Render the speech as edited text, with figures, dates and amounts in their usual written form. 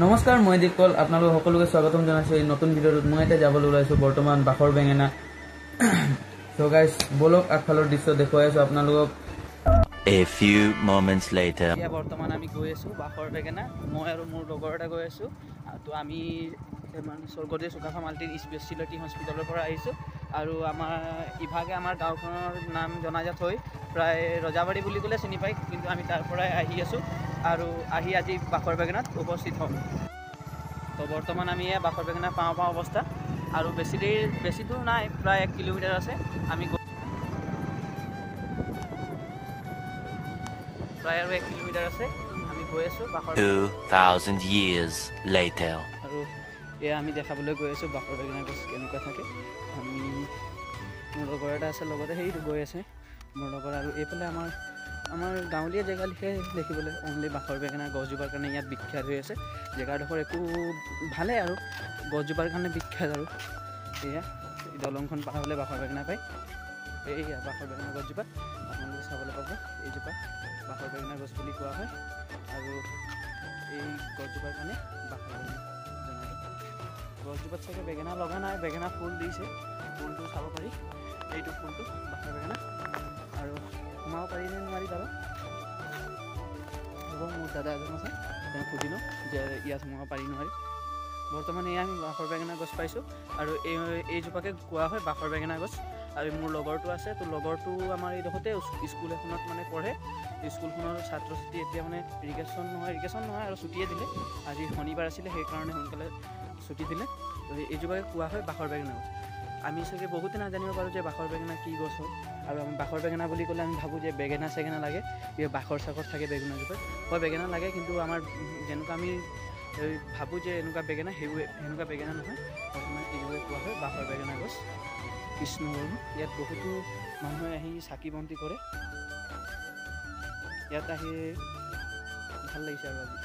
নমস্কাৰ মই দীপকল আপোনালোক সকলোকে স্বাগতম জনাইছো এই নতুন ভিডিঅ'ত মই এটা যাবলৈ ওলাইছো বৰ্তমান বাখৰ বেঙেনা সো গাইস বলক আগফালৰ দৃশ্য দেখুৱাই আছো আপোনালোকক A few moments later এতিয়া বৰ্তমান আমি গৈ আছো বাখৰ বেঙেনা মই আৰু মোৰ লগৰ এটা গৈ আছো তো আমি মানে স্বৰ্গদেউ চুকাফা মাল্টি স্পেচিয়েলিটি হস্পিটেলৰ পৰা আহিছো আৰু আমাৰ ইভাগে আমাৰ গাঁওখনৰ নাম জনাজাত হৈ প্ৰায় ৰজাবাৰী বুলি ক'লে চিনি পায় কিন্তু আমি তাৰ পৰাই আহি আছো আৰু আহি আজি বাখৰ বেঙেনাত উপস্থিত হ'ম তো বৰ্তমান আমি বাখৰ বেঙেনা পাওঁ অৱস্থা আৰু বেছি দূৰ নাই প্ৰায় 1 কিলোমিটাৰ আছে আমি প্ৰায় আৰু 1 কিলোমিটাৰ আছে আমি গৈ আছো বাখৰ 2000 years later আৰু এয়া আমি দেখাবলৈ গৈ আছো বাখৰ বেঙেনা গছ কেনেকুৱা থাকে আমি মোৰ লগৰ এটা আছে লগতে সেইটো গৈ আছে মোৰ লগৰ আৰু এইফালে আমাৰ গাঁৱলীয়া জেগা লিখে দেখিবলৈ অনলি বাখৰ বেঙেনা গছজোপাৰ কাৰণে ইয়াত বিখ্যাত হৈ আছে জেগাডোখৰ একো ভালে আৰু গছজোপাৰ কাৰণে বিখ্যাত আৰু এয়া দলংখন পাৰ হ'লে বাখৰ বেঙেনা পায় এইয়া বাখৰ বেঙেনা গছজোপা আপোনালোকে চাবলৈ পাব এইজোপা বাখৰ বেঙেনা গছ বুলি কোৱা হয় আৰু এই গছজোপাৰ কাৰণে বাখৰ বেঙেনা গছজোপাত চাগে বেঙেনা লগা নাই বেঙেনা ফুল দিছে ফুলটো চাব পাৰি এইটো ফুলটো বাখৰ বেঙেনা আৰু সোমাব পাৰি নে নোৱাৰি বাৰু হ'ব মোৰ দাদা এজন আছে তেওঁ সুধি লওঁ যে ইয়াত সোমাব পাৰি নোৱাৰি বৰ্তমান এয়া আমি বাখৰ বেঙেনা গছ পাইছোঁ আৰু এইজোপাকে কোৱা হয় বাখৰ বেঙেনা গছ আৰু মোৰ লগৰটো আছে তো লগৰটো আমাৰ এইডোখৰতে স্কুল এখনত মানে পঢ়ে স্কুলখনৰ ছাত্ৰ ছাত্ৰী এতিয়া মানে ইৰিগেশ্যন নহয় আৰু ছুটিয়ে দিলে আজি শনিবাৰ আছিলে সেইকাৰণে সোনকালে ছুটি দিলে তো এইজোপাকে কোৱা হয় বাখৰ বেঙেনা গছ আমি চাগে বহুতে নাজানিব পাৰোঁ যে বাখৰ বেঙেনা কি গছ হয় আৰু আমি বাখৰ বেঙেনা বুলি ক'লে আমি ভাবোঁ যে বেঙেনা চেঙেনা লাগে বাখৰ চাখৰ থাকে বেঙেনাজোপাত হয় বেঙেনা লাগে কিন্তু আমাৰ যেনেকুৱা আমি ভাবোঁ যে এনেকুৱা বেঙেনা সেনেকুৱা বেঙেনা নহয় বৰ্তমান এইজোপাকে কোৱা হয় বাখৰ বেঙেনা গছ কৃষ্ণবৰ্ণ ইয়াত বহুতো মানুহে আহি চাকি বন্তি কৰে ইয়াত আহি ভাল লাগিছে আৰু আজি